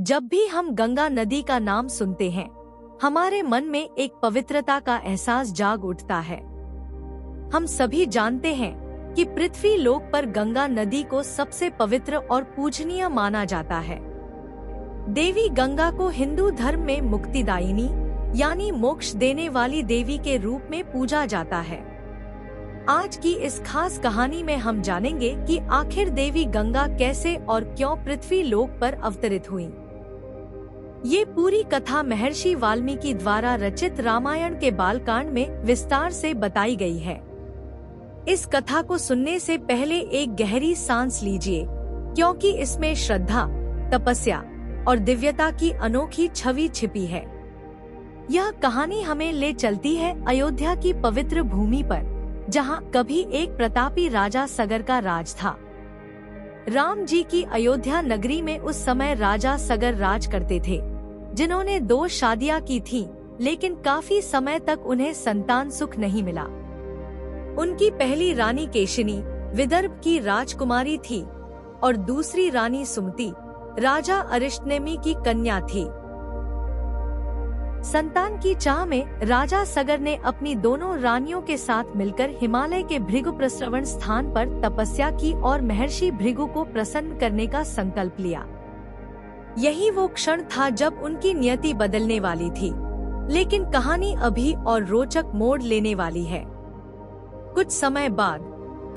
जब भी हम गंगा नदी का नाम सुनते हैं, हमारे मन में एक पवित्रता का एहसास जाग उठता है। हम सभी जानते हैं कि पृथ्वी लोक पर गंगा नदी को सबसे पवित्र और पूजनीय माना जाता है। देवी गंगा को हिंदू धर्म में मुक्तिदायिनी यानी मोक्ष देने वाली देवी के रूप में पूजा जाता है। आज की इस खास कहानी में हम जानेंगे कि आखिर देवी गंगा कैसे और क्यों पृथ्वी लोक पर अवतरित हुई। ये पूरी कथा महर्षि वाल्मीकि द्वारा रचित रामायण के बालकांड में विस्तार से बताई गई है। इस कथा को सुनने से पहले एक गहरी सांस लीजिए, क्योंकि इसमें श्रद्धा, तपस्या और दिव्यता की अनोखी छवि छिपी है। यह कहानी हमें ले चलती है अयोध्या की पवित्र भूमि पर, जहां कभी एक प्रतापी राजा सगर का राज था। राम जी की अयोध्या नगरी में उस समय राजा सगर राज करते थे, जिन्होंने 2 शादियां की थीं, लेकिन काफी समय तक उन्हें संतान सुख नहीं मिला। उनकी पहली रानी केशिनी विदर्भ की राजकुमारी थी और दूसरी रानी सुमति राजा अरिष्टनेमि की कन्या थी। संतान की चाह में राजा सगर ने अपनी दोनों रानियों के साथ मिलकर हिमालय के भृगु प्रस्रवण स्थान पर तपस्या की और महर्षि भृगु को प्रसन्न करने का संकल्प लिया। यही वो क्षण था जब उनकी नियति बदलने वाली थी, लेकिन कहानी अभी और रोचक मोड़ लेने वाली है। कुछ समय बाद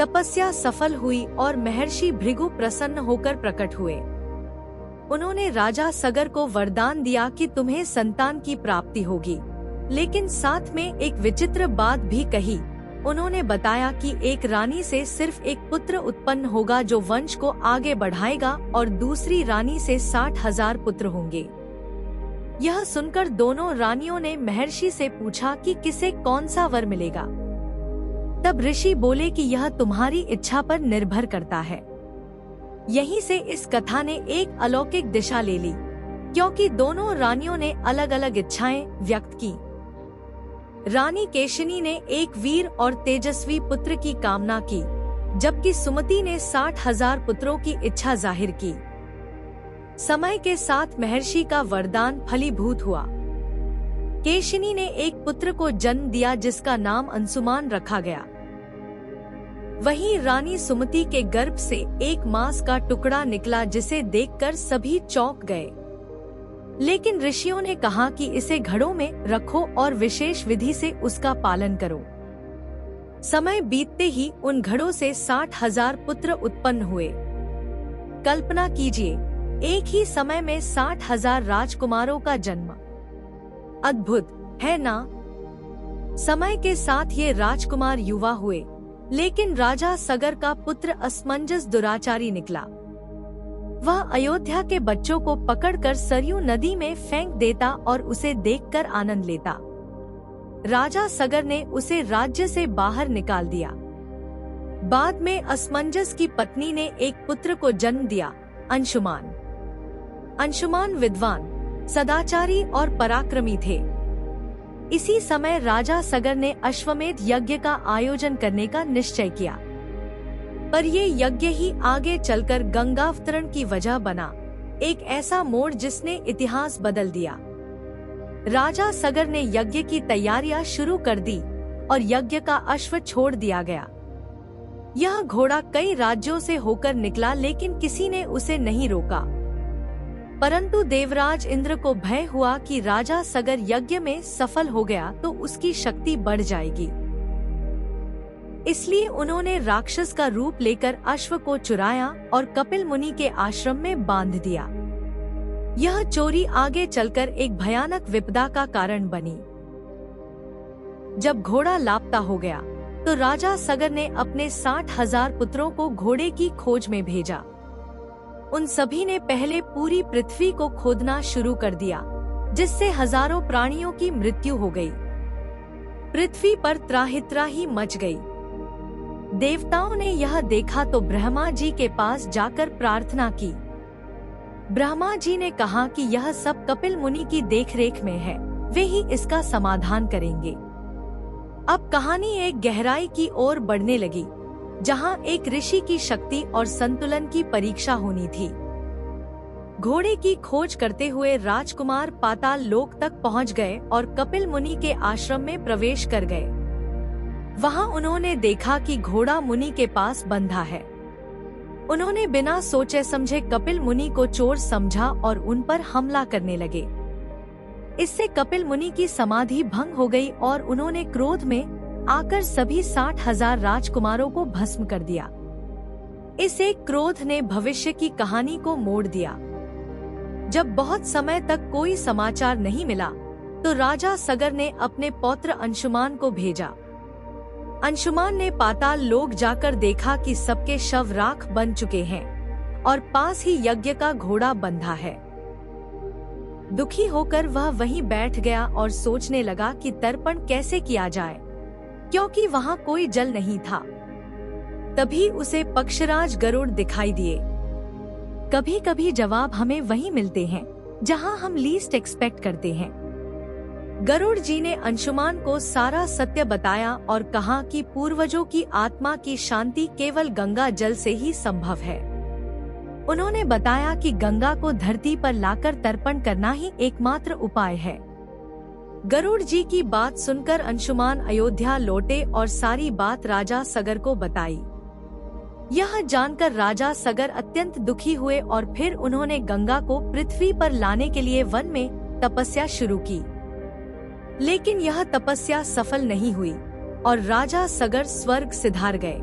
तपस्या सफल हुई और महर्षि भृगु प्रसन्न होकर प्रकट हुए। उन्होंने राजा सगर को वरदान दिया कि तुम्हें संतान की प्राप्ति होगी, लेकिन साथ में एक विचित्र बात भी कही। उन्होंने बताया कि एक रानी से सिर्फ एक पुत्र उत्पन्न होगा जो वंश को आगे बढ़ाएगा और दूसरी रानी से 60,000 पुत्र होंगे। यह सुनकर दोनों रानियों ने महर्षि से पूछा कि किसे कौन सा वर मिलेगा। तब ऋषि बोले कि यह तुम्हारी इच्छा पर निर्भर करता है। यहीं से इस कथा ने एक अलौकिक दिशा ले ली, क्योंकि दोनों रानियों ने अलग अलग इच्छाएं व्यक्त की। रानी केशिनी ने एक वीर और तेजस्वी पुत्र की कामना की, जबकि सुमति ने 60,000 पुत्रों की इच्छा जाहिर की। समय के साथ महर्षि का वरदान फलीभूत हुआ। केशिनी ने एक पुत्र को जन्म दिया जिसका नाम अंशुमान रखा गया। वहीं रानी सुमति के गर्भ से एक मांस का टुकड़ा निकला, जिसे देखकर सभी चौंक गए। लेकिन ऋषियों ने कहा कि इसे घड़ों में रखो और विशेष विधि से उसका पालन करो। समय बीतते ही उन घड़ों से 60,000 पुत्र उत्पन्न हुए। कल्पना कीजिए, एक ही समय में 60,000 राजकुमारों का जन्म। अद्भुत है ना? समय के साथ ये राजकुमार युवा हुए, लेकिन राजा सगर का पुत्र असमंजस दुराचारी निकला। वह अयोध्या के बच्चों को पकड़कर सरयू नदी में फेंक देता और उसे देखकर आनंद लेता। राजा सगर ने उसे राज्य से बाहर निकाल दिया। बाद में असमंजस की पत्नी ने एक पुत्र को जन्म दिया, अंशुमान। अंशुमान विद्वान, सदाचारी और पराक्रमी थे। इसी समय राजा सगर ने अश्वमेध यज्ञ का आयोजन करने का निश्चय किया, पर ये यज्ञ ही आगे चलकर गंगावतरण की वजह बना, एक ऐसा मोड़ जिसने इतिहास बदल दिया। राजा सगर ने यज्ञ की तैयारियां शुरू कर दी और यज्ञ का अश्व छोड़ दिया गया। यह घोड़ा कई राज्यों से होकर निकला, लेकिन किसी ने उसे नहीं रोका। परंतु देवराज इंद्र को भय हुआ कि राजा सगर यज्ञ में सफल हो गया तो उसकी शक्ति बढ़ जाएगी। इसलिए उन्होंने राक्षस का रूप लेकर अश्व को चुराया और कपिल मुनि के आश्रम में बांध दिया। यह चोरी आगे चलकर एक भयानक विपदा का कारण बनी। जब घोड़ा लापता हो गया तो राजा सगर ने अपने 60,000 पुत्रों को घोड़े की खोज में भेजा। उन सभी ने पहले पूरी पृथ्वी को खोदना शुरू कर दिया, जिससे हजारों प्राणियों की मृत्यु हो गई। पृथ्वी पर त्राहि मच गई। देवताओं ने यह देखा तो ब्रह्मा जी के पास जाकर प्रार्थना की। ब्रह्मा जी ने कहा कि यह सब कपिल मुनि की देखरेख में है, वे ही इसका समाधान करेंगे। अब कहानी एक गहराई की ओर बढ़ने लगी, जहां एक ऋषि की शक्ति और संतुलन की परीक्षा होनी थी। घोड़े की खोज करते हुए राजकुमार पाताल लोक तक पहुंच गए और कपिल मुनि के आश्रम में प्रवेश कर गए। वहां उन्होंने देखा कि घोड़ा मुनि के पास बंधा है। उन्होंने बिना सोचे समझे कपिल मुनि को चोर समझा और उन पर हमला करने लगे। इससे कपिल मुनि की समाधि भंग हो गई और उन्होंने क्रोध में आकर सभी 60,000 राजकुमारों को भस्म कर दिया। इस एक क्रोध ने भविष्य की कहानी को मोड़ दिया। जब बहुत समय तक कोई समाचार नहीं मिला तो राजा सगर ने अपने पौत्र अंशुमान को भेजा। अंशुमान ने पाताल लोक जाकर देखा कि सबके शव राख बन चुके हैं और पास ही यज्ञ का घोड़ा बंधा है। दुखी होकर वह वहीं बैठ गया और सोचने लगा कि तर्पण कैसे किया जाए, क्योंकि वहां कोई जल नहीं था। तभी उसे पक्षराज गरुड़ दिखाई दिए। कभी कभी जवाब हमें वहीं मिलते हैं जहां हम लीस्ट एक्सपेक्ट करते हैं। गरुड़ जी ने अंशुमान को सारा सत्य बताया और कहा कि पूर्वजों की आत्मा की शांति केवल गंगा जल से ही संभव है। उन्होंने बताया कि गंगा को धरती पर लाकर तर्पण करना ही एकमात्र उपाय है। गरुड़ जी की बात सुनकर अंशुमान अयोध्या लौटे और सारी बात राजा सगर को बताई। यह जानकर राजा सगर अत्यंत दुखी हुए और फिर उन्होंने गंगा को पृथ्वी पर लाने के लिए वन में तपस्या शुरू की। लेकिन यह तपस्या सफल नहीं हुई और राजा सगर स्वर्ग सिधार गए।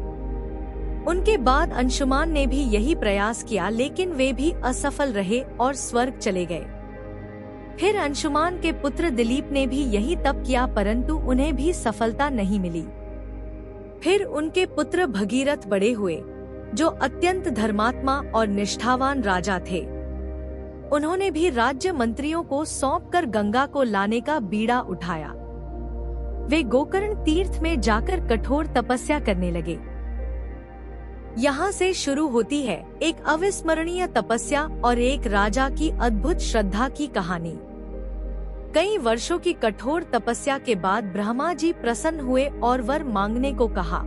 उनके बाद अंशुमान ने भी यही प्रयास किया, लेकिन वे भी असफल रहे और स्वर्ग चले गए। फिर अंशुमान के पुत्र दिलीप ने भी यही तप किया, परंतु उन्हें भी सफलता नहीं मिली। फिर उनके पुत्र भगीरथ बड़े हुए, जो अत्यंत धर्मात्मा और निष्ठावान राजा थे। उन्होंने भी राज्य मंत्रियों को सौंपकर गंगा को लाने का बीड़ा उठाया। वे गोकर्ण तीर्थ में जाकर कठोर तपस्या करने लगे। यहाँ से शुरू होती है एक अविस्मरणीय तपस्या और एक राजा की अद्भुत श्रद्धा की कहानी। कई वर्षों की कठोर तपस्या के बाद ब्रह्मा जी प्रसन्न हुए और वर मांगने को कहा।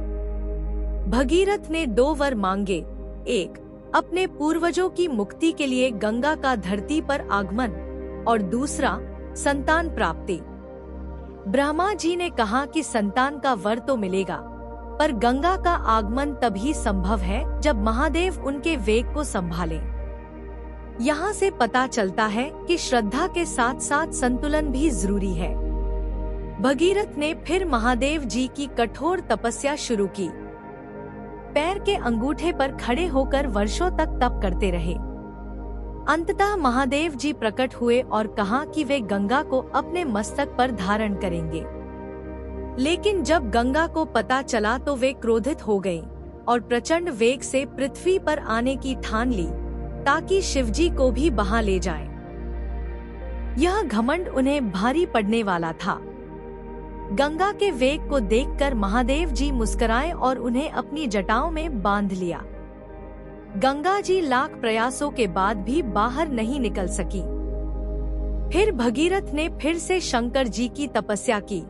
भगीरथ ने 2 वर मांगे, एक अपने पूर्वजों की मुक्ति के लिए गंगा का धरती पर आगमन और दूसरा संतान प्राप्ति। ब्रह्मा जी ने कहा कि संतान का वर तो मिलेगा, पर गंगा का आगमन तभी संभव है जब महादेव उनके वेग को संभालें। यहाँ से पता चलता है कि श्रद्धा के साथ साथ संतुलन भी जरूरी है। भगीरथ ने फिर महादेव जी की कठोर तपस्या शुरू की। पैर के अंगूठे पर खड़े होकर वर्षों तक तप करते रहे। अंततः महादेव जी प्रकट हुए और कहा कि वे गंगा को अपने मस्तक पर धारण करेंगे। लेकिन जब गंगा को पता चला तो वे क्रोधित हो गए और प्रचंड वेग से पृथ्वी पर आने की ठान ली, ताकि शिवजी को भी बहा ले जाए। यह घमंड उन्हें भारी पड़ने वाला था। गंगा के वेग को देखकर महादेव जी मुस्कुराए और उन्हें अपनी जटाओं में बांध लिया। गंगा जी लाख प्रयासों के बाद भी बाहर नहीं निकल सकी। फिर भगीरथ ने फिर से शंकर जी की तपस्या की।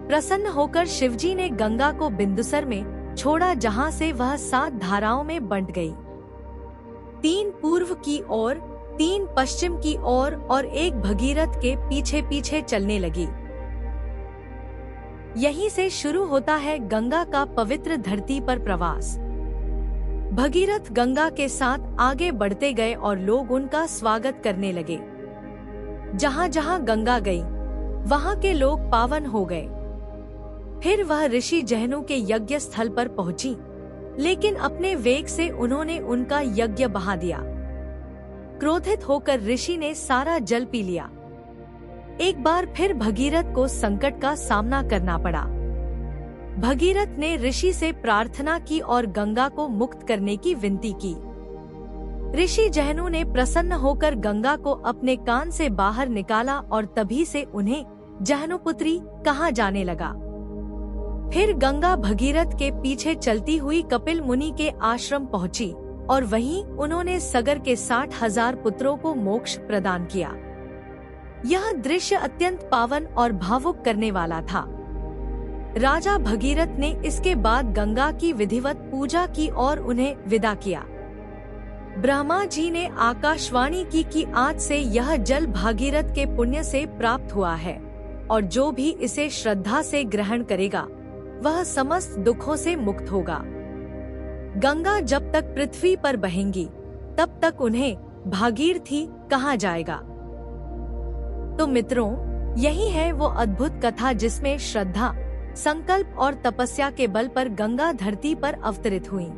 प्रसन्न होकर शिवजी ने गंगा को बिंदुसर में छोड़ा, जहां से वह 7 धाराओं में बंट गई। 3 पूर्व की ओर, 3 पश्चिम की ओर और 1 भगीरथ के पीछे पीछे चलने लगी। यहीं से शुरू होता है गंगा का पवित्र धरती पर प्रवास। भगीरथ गंगा के साथ आगे बढ़ते गए और लोग उनका स्वागत करने लगे। जहां जहां गंगा गई, वहां के लोग पावन हो गए। फिर वह ऋषि जहनु के यज्ञ स्थल पर पहुंची, लेकिन अपने वेग से उन्होंने उनका यज्ञ बहा दिया। क्रोधित होकर ऋषि ने सारा जल पी लिया। एक बार फिर भगीरथ को संकट का सामना करना पड़ा। भगीरथ ने ऋषि से प्रार्थना की और गंगा को मुक्त करने की विनती की। ऋषि जहनु ने प्रसन्न होकर गंगा को अपने कान से बाहर निकाला और तभी से उन्हें जहनुपुत्री कहा जाने लगा। फिर गंगा भगीरथ के पीछे चलती हुई कपिल मुनि के आश्रम पहुंची और वहीं उन्होंने सगर के 60,000 पुत्रों को मोक्ष प्रदान किया। यह दृश्य अत्यंत पावन और भावुक करने वाला था। राजा भगीरथ ने इसके बाद गंगा की विधिवत पूजा की और उन्हें विदा किया। ब्रह्मा जी ने आकाशवाणी की कि आज से यह जल भागीरथ के पुण्य से प्राप्त हुआ है और जो भी इसे श्रद्धा से ग्रहण करेगा वह समस्त दुखों से मुक्त होगा। गंगा जब तक पृथ्वी पर बहेंगी तब तक उन्हें भागीरथी कहा जाएगा। तो मित्रों, यही है वो अद्भुत कथा जिसमें श्रद्धा, संकल्प और तपस्या के बल पर गंगा धरती पर अवतरित हुई।